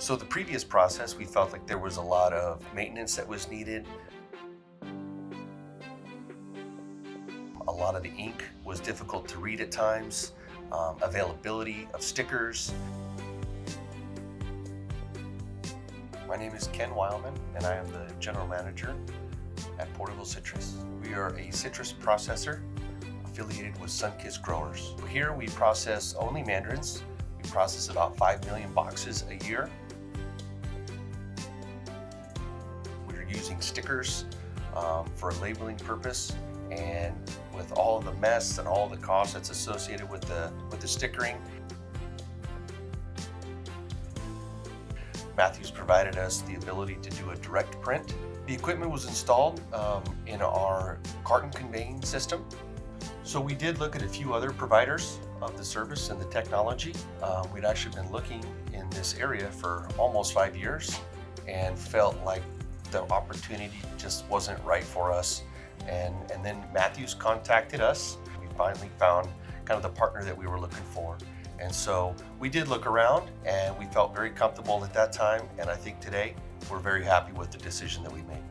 So the previous process, we felt like there was a lot of maintenance that was needed. A lot of the ink was difficult to read at times, availability of stickers. My name is Ken Weilman, and I am the General Manager at Porterville Citrus. We are a citrus processor affiliated with Sunkist Growers. Here we process only mandarins. We process about 5 million boxes a year. We're using stickers for a labeling purpose, and with all the mess and all the costs that's associated with the stickering, Matthew's provided us the ability to do a direct print. The equipment was installed in our carton conveying system. So we did look at a few other providers of the service and the technology. We'd actually been looking in this area for almost 5 years and felt like the opportunity just wasn't right for us. And then Matthews contacted us. We finally found kind of the partner that we were looking for. And so we did look around, and we felt very comfortable at that time. And I think today we're very happy with the decision that we made.